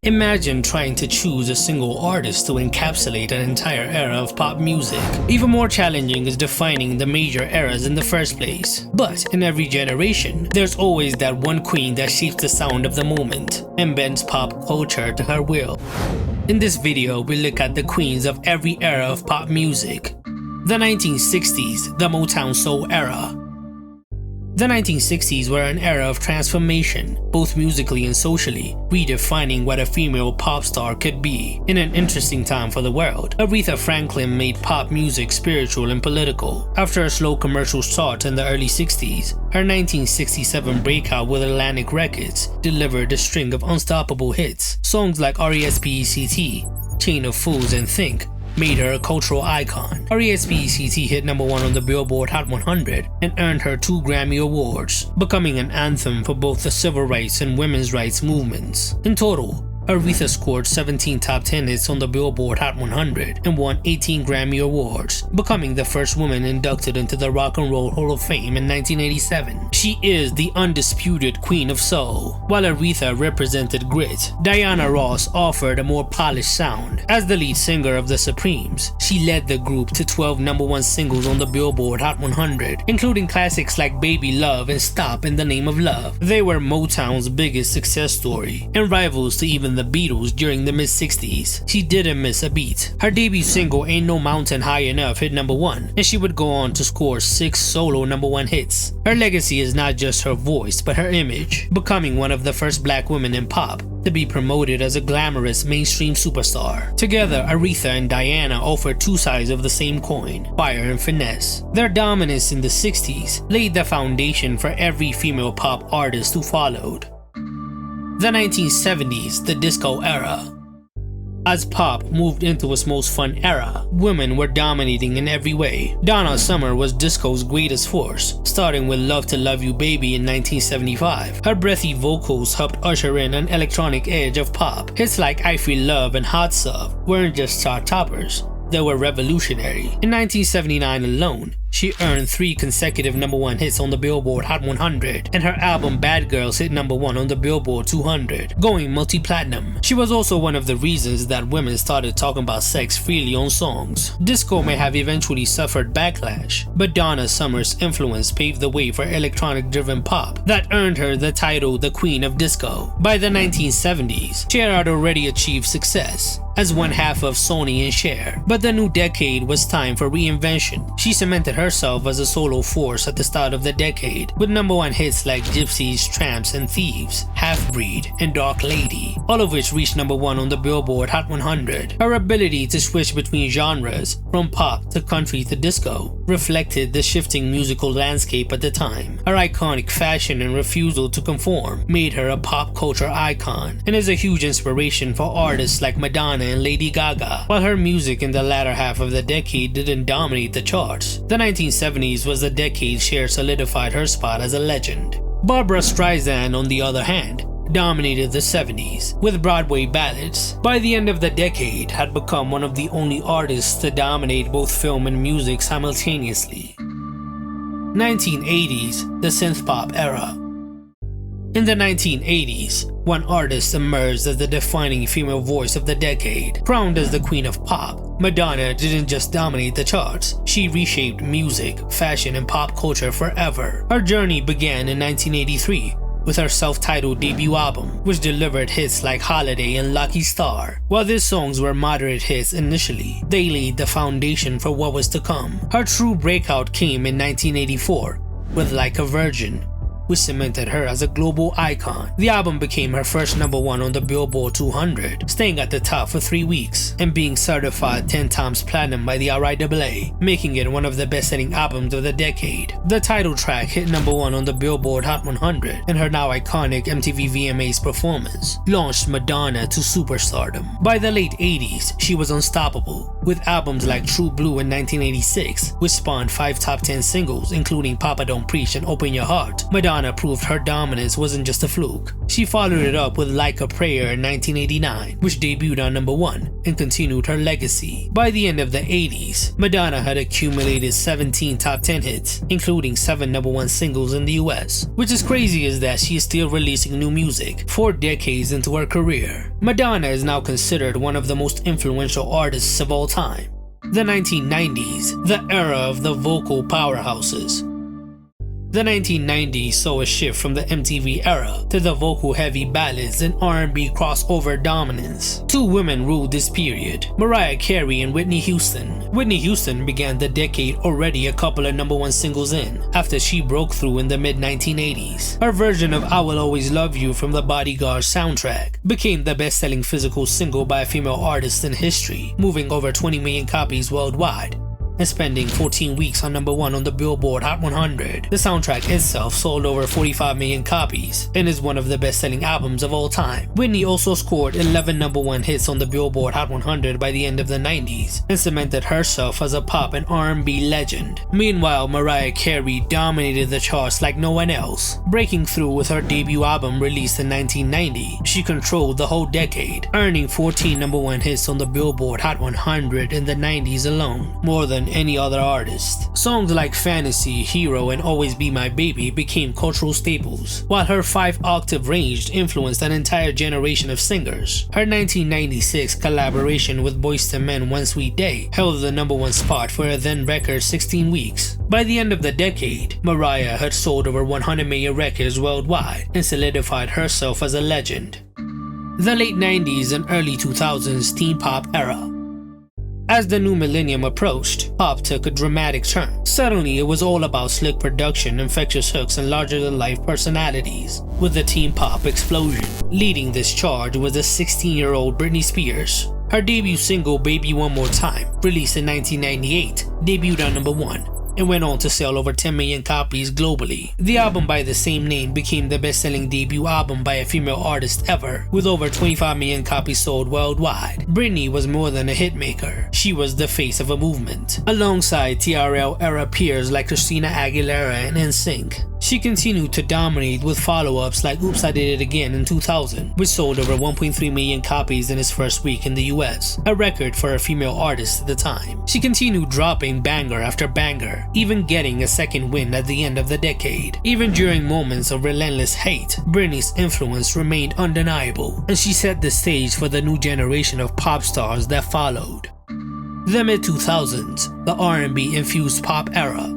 Imagine trying to choose a single artist to encapsulate an entire era of pop music. Even more challenging is defining the major eras in the first place. But in every generation, there's always that one queen that shapes the sound of the moment and bends pop culture to her will. In this video, we look at the queens of every era of pop music. The 1960s, the Motown Soul era. The 1960s were an era of transformation, both musically and socially, redefining what a female pop star could be. In an interesting time for the world, Aretha Franklin made pop music spiritual and political. After a slow commercial start in the early 60s, her 1967 breakout with Atlantic Records delivered a string of unstoppable hits. Songs like R.E.S.P.E.C.T., Chain of Fools, and Think made her a cultural icon. R.E.S.P.E.C.T. hit number 1 on the Billboard Hot 100 and earned her 2 Grammy Awards, becoming an anthem for both the civil rights and women's rights movements. In total, Aretha scored 17 top 10 hits on the Billboard Hot 100 and won 18 Grammy Awards, becoming the first woman inducted into the Rock and Roll Hall of Fame in 1987. She is the undisputed Queen of Soul. While Aretha represented grit, Diana Ross offered a more polished sound. As the lead singer of the Supremes, she led the group to 12 #1 singles on the Billboard Hot 100, including classics like Baby Love and Stop in the Name of Love. They were Motown's biggest success story and rivals to even the Beatles during the mid-60s. She didn't miss a beat. Her debut single Ain't No Mountain High Enough hit number 1, and she would go on to score 6 solo #1 hits. Her legacy is not just her voice but her image, becoming one of the first black women in pop to be promoted as a glamorous mainstream superstar. Together, Aretha and Diana offer 2 sides of the same coin, fire and finesse. Their dominance in the 60s laid the foundation for every female pop artist who followed. The 1970s, the disco era. As pop moved into its most fun era, women were dominating in every way. Donna Summer was disco's greatest force, starting with Love to Love You Baby in 1975. Her breathy vocals helped usher in an electronic edge of pop. Hits like I Feel Love and Hot Stuff weren't just chart toppers, they were revolutionary. In 1979 alone, she earned 3 consecutive #1 hits on the Billboard Hot 100, and her album Bad Girls hit number 1 on the Billboard 200, going multi-platinum. She was also one of the reasons that women started talking about sex freely on songs. Disco may have eventually suffered backlash, but Donna Summer's influence paved the way for electronic-driven pop that earned her the title the Queen of Disco. By the 1970s, Cher had already achieved success as one half of Sony and Cher, but the new decade was time for reinvention. She cemented herself as a solo force at the start of the decade, with #1 hits like Gypsies, Tramps and Thieves, Half Breed, and Dark Lady, all of which reached #1 on the Billboard Hot 100. Her ability to switch between genres, from pop to country to disco, reflected the shifting musical landscape at the time. Her iconic fashion and refusal to conform made her a pop culture icon, and is a huge inspiration for artists like Madonna and Lady Gaga. While her music in the latter half of the decade didn't dominate the charts, the 1970s was the decade Cher solidified her spot as a legend. Barbra Streisand, on the other hand, dominated the 70s with Broadway ballads. By the end of the decade, had become one of the only artists to dominate both film and music simultaneously. 1980s, the synth-pop era. In the 1980s, one artist emerged as the defining female voice of the decade. Crowned as the Queen of Pop, Madonna didn't just dominate the charts, she reshaped music, fashion, and pop culture forever. Her journey began in 1983 with her self-titled debut album, which delivered hits like Holiday and Lucky Star. While these songs were moderate hits initially, they laid the foundation for what was to come. Her true breakout came in 1984 with Like a Virgin, which cemented her as a global icon. The album became her first #1 on the Billboard 200, staying at the top for 3 weeks and being certified 10 times platinum by the RIAA, making it one of the best-selling albums of the decade. The title track hit #1 on the Billboard Hot 100, and her now iconic MTV VMAs performance launched Madonna to superstardom. By the late 80s, she was unstoppable, with albums like True Blue in 1986, which spawned 5 top 10 singles including Papa Don't Preach and Open Your Heart. Madonna Madonna proved her dominance wasn't just a fluke. She followed it up with Like a Prayer in 1989, which debuted on number 1 and continued her legacy. By the end of the 80s, Madonna had accumulated 17 top 10 hits, including 7 number 1 singles in the US. Which is crazy is that she is still releasing new music 4 decades into her career. Madonna is now considered one of the most influential artists of all time. The 1990s, the era of the vocal powerhouses. The 1990s saw a shift from the MTV era to the vocal-heavy ballads and R&B crossover dominance. 2 women ruled this period, Mariah Carey and Whitney Houston. Whitney Houston began the decade already a couple of number 1 singles in, after she broke through in the mid-1980s. Her version of I Will Always Love You from the Bodyguard soundtrack became the best-selling physical single by a female artist in history, moving over 20 million copies worldwide and spending 14 weeks on number 1 on the Billboard Hot 100. The soundtrack itself sold over 45 million copies and is one of the best-selling albums of all time. Whitney also scored 11 number 1 hits on the Billboard Hot 100 by the end of the 90s and cemented herself as a pop and R&B legend. Meanwhile, Mariah Carey dominated the charts like no one else. Breaking through with her debut album released in 1990, she controlled the whole decade, earning 14 number 1 hits on the Billboard Hot 100 in the 90s alone, more than any other artist. Songs like Fantasy, Hero, and Always Be My Baby became cultural staples, while her 5-octave range influenced an entire generation of singers. Her 1996 collaboration with Boyz II Men One Sweet Day held the number 1 spot for a then record 16 weeks. By the end of the decade, Mariah had sold over 100 million records worldwide and solidified herself as a legend. The late 90s and early 2000s teen pop era. As the new millennium approached, pop took a dramatic turn. Suddenly, it was all about slick production, infectious hooks, and larger-than-life personalities, with the teen pop explosion. Leading this charge was the 16-year-old Britney Spears. Her debut single, Baby One More Time, released in 1998, debuted on number 1. And went on to sell over 10 million copies globally. The album by the same name became the best-selling debut album by a female artist ever, with over 25 million copies sold worldwide. Britney was more than a hitmaker. She was the face of a movement, alongside TRL era peers like Christina Aguilera and NSYNC. She continued to dominate with follow-ups like Oops, I Did It Again in 2000, which sold over 1.3 million copies in its first week in the US, a record for a female artist at the time. She continued dropping banger after banger, even getting a second win at the end of the decade. Even during moments of relentless hate, Britney's influence remained undeniable, and she set the stage for the new generation of pop stars that followed. The mid-2000s, the R&B infused pop era.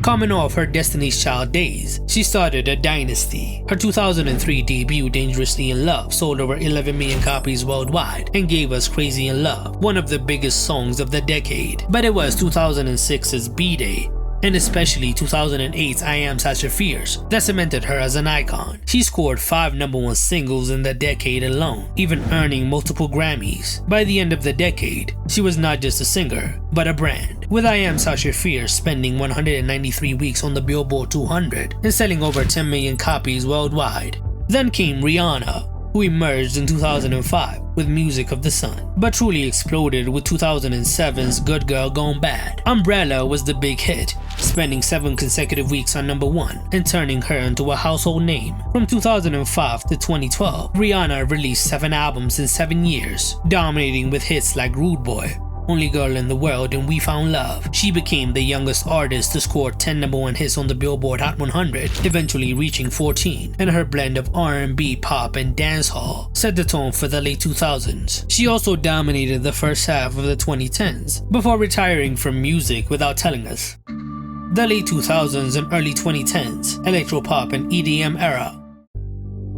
Coming off her Destiny's Child days, she started a dynasty. Her 2003 debut, Dangerously in Love, sold over 11 million copies worldwide and gave us Crazy in Love, one of the biggest songs of the decade. But it was 2006's B-Day, and especially 2008's I Am Sasha Fierce, that cemented her as an icon. She scored 5 number 1 singles in the decade alone, even earning multiple Grammys. By the end of the decade, she was not just a singer, but a brand, with I Am Sasha Fierce spending 193 weeks on the Billboard 200 and selling over 10 million copies worldwide. Then came Rihanna, who emerged in 2005 with Music of the Sun, but truly exploded with 2007's Good Girl Gone Bad. Umbrella was the big hit, spending 7 consecutive weeks on number 1 and turning her into a household name. From 2005 to 2012, Rihanna released 7 albums in 7 years, dominating with hits like Rude Boy, Only Girl in the World, and We Found Love. She became the youngest artist to score 10 number 1 hits on the Billboard Hot 100, eventually reaching 14, and her blend of R&B, pop, and dancehall set the tone for the late 2000s. She also dominated the first half of the 2010s, before retiring from music without telling us. The late 2000s and early 2010s, electropop and EDM era.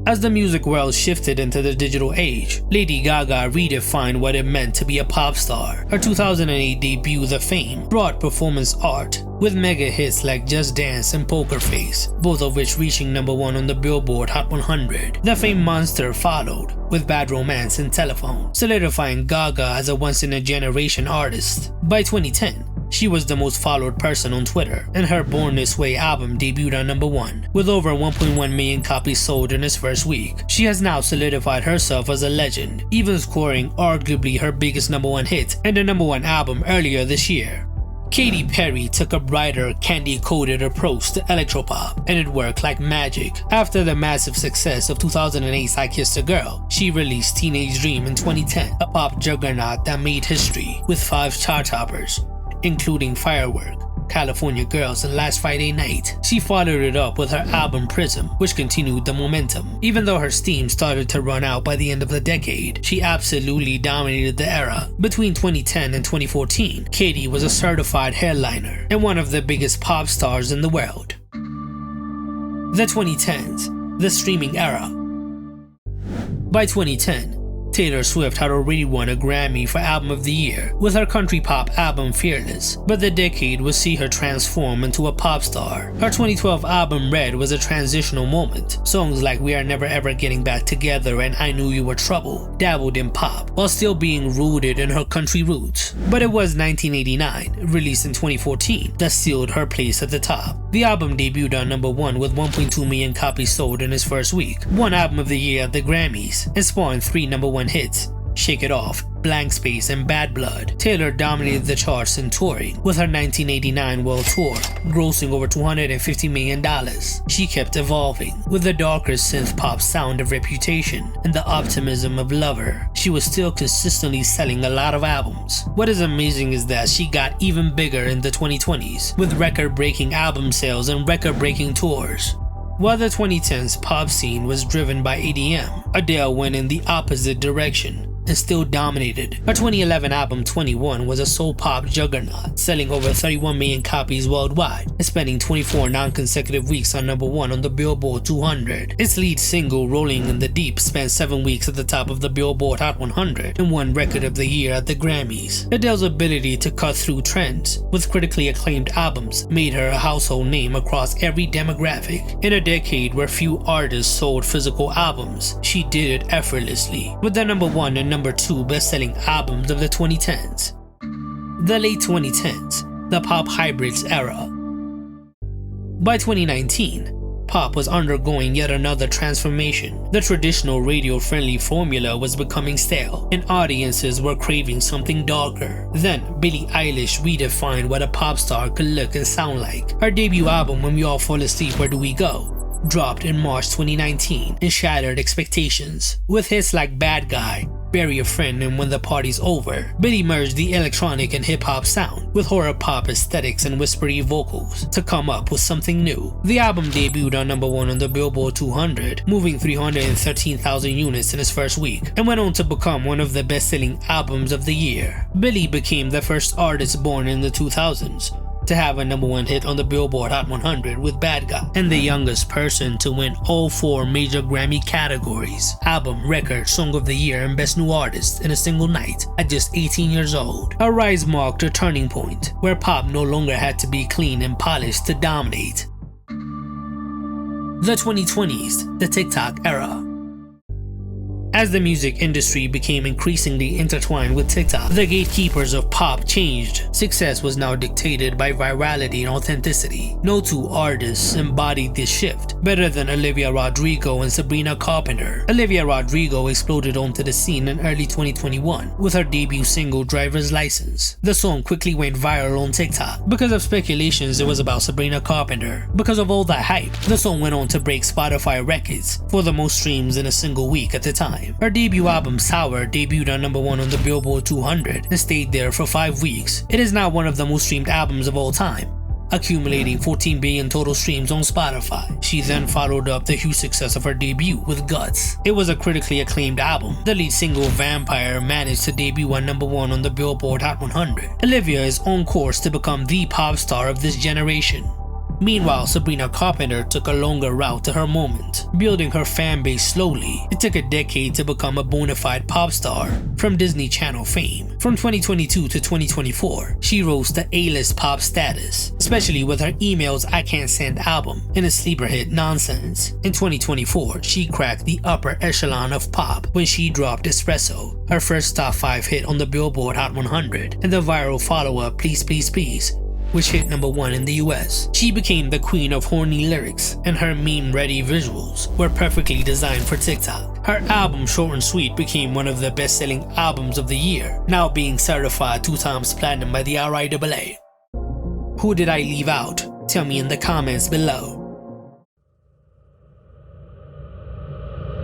As the music world shifted into the digital age, Lady Gaga redefined what it meant to be a pop star. Her 2008 debut, The Fame, brought performance art, with mega hits like Just Dance and Poker Face, both of which reaching number 1 on the Billboard Hot 100. The Fame monster followed, with Bad Romance and Telephone, solidifying Gaga as a once-in-a-generation artist. By 2010, she was the most followed person on Twitter, and her Born This Way album debuted on number 1, with over 1.1 million copies sold in its first week. She has now solidified herself as a legend, even scoring arguably her biggest number 1 hit and the number 1 album earlier this year. Katy Perry took a brighter, candy-coated approach to electropop, and it worked like magic. After the massive success of 2008's I Kissed a Girl, she released Teenage Dream in 2010, a pop juggernaut that made history with 5 chart toppers, including Firework, California Girls, and Last Friday Night. She followed it up with her album Prism, which continued the momentum. Even though her steam started to run out by the end of the decade, she absolutely dominated the era. Between 2010 and 2014, Katy was a certified headliner and one of the biggest pop stars in the world. The 2010s, the streaming era. By 2010, Taylor Swift had already won a Grammy for Album of the Year with her country pop album Fearless, but the decade would see her transform into a pop star. Her 2012 album Red was a transitional moment. Songs like We Are Never Ever Getting Back Together and I Knew You Were Trouble dabbled in pop while still being rooted in her country roots. But it was 1989, released in 2014, that sealed her place at the top. The album debuted on number 1 with 1.2 million copies sold in its first week, won Album of the Year at the Grammys, and spawned 3 number 1 hits: Shake It Off, Blank Space, and Bad Blood. Taylor dominated the charts in touring, with her 1989 World Tour grossing over $250 million. She kept evolving, with the darker synth-pop sound of Reputation and the optimism of Lover. She was still consistently selling a lot of albums. What is amazing is that she got even bigger in the 2020s, with record-breaking album sales and record-breaking tours. While the 2010s pop scene was driven by EDM, Adele went in the opposite direction and still dominated. Her 2011 album 21 was a soul pop juggernaut, selling over 31 million copies worldwide and spending 24 non-consecutive weeks on number 1 on the Billboard 200. Its lead single, Rolling in the Deep, spent 7 weeks at the top of the Billboard Hot 100 and won Record of the Year at the Grammys. Adele's ability to cut through trends with critically acclaimed albums made her a household name across every demographic. In a decade where few artists sold physical albums, she did it effortlessly, with the number 1 and number 2 best-selling albums of the 2010s. The late 2010s, the pop hybrids era. By 2019, pop was undergoing yet another transformation. The traditional radio-friendly formula was becoming stale, and audiences were craving something darker. Then, Billie Eilish redefined what a pop star could look and sound like. Her debut album, When We All Fall Asleep, Where Do We Go?, dropped in March 2019 and shattered expectations. With hits like Bad Guy, Bury a Friend, and When the Party's Over, Billie merged the electronic and hip-hop sound with horror pop aesthetics and whispery vocals to come up with something new. The album debuted on number 1 on the Billboard 200, moving 313,000 units in its first week, and went on to become one of the best-selling albums of the year. Billie became the first artist born in the 2000s to have a number 1 hit on the Billboard Hot 100 with Bad Guy, and the youngest person to win all 4 major Grammy categories: Album, Record, Song of the Year, and Best New Artist in a single night at just 18 years old. Her rise marked a turning point, where pop no longer had to be clean and polished to dominate. The 2020s, the TikTok era. As the music industry became increasingly intertwined with TikTok, the gatekeepers of pop changed. Success was now dictated by virality and authenticity. No 2 artists embodied this shift better than Olivia Rodrigo and Sabrina Carpenter. Olivia Rodrigo exploded onto the scene in early 2021 with her debut single Driver's License. The song quickly went viral on TikTok. Because of speculations it was about Sabrina Carpenter, because of all that hype, the song went on to break Spotify records for the most streams in a single week at the time. Her debut album Sour debuted on number 1 on the Billboard 200 and stayed there for 5 weeks. It is now one of the most streamed albums of all time, accumulating 14 billion total streams on Spotify. She then followed up the huge success of her debut with Guts. It was a critically acclaimed album. The lead single Vampire managed to debut on number 1 on the Billboard Hot 100. Olivia is on course to become the pop star of this generation. Meanwhile, Sabrina Carpenter took a longer route to her moment, building her fan base slowly. It took a decade to become a bona fide pop star from Disney Channel fame. From 2022 to 2024, she rose to A-list pop status, especially with her Emails I Can't Send album and a sleeper hit Nonsense. In 2024, she cracked the upper echelon of pop when she dropped Espresso, her first top 5 hit on the Billboard Hot 100, and the viral follow-up Please Please Please, which hit number 1 in the US. She became the queen of horny lyrics, and her meme-ready visuals were perfectly designed for TikTok. Her album Short and Sweet became one of the best-selling albums of the year, now being certified 2 times platinum by the RIAA. Who did I leave out? Tell me in the comments below.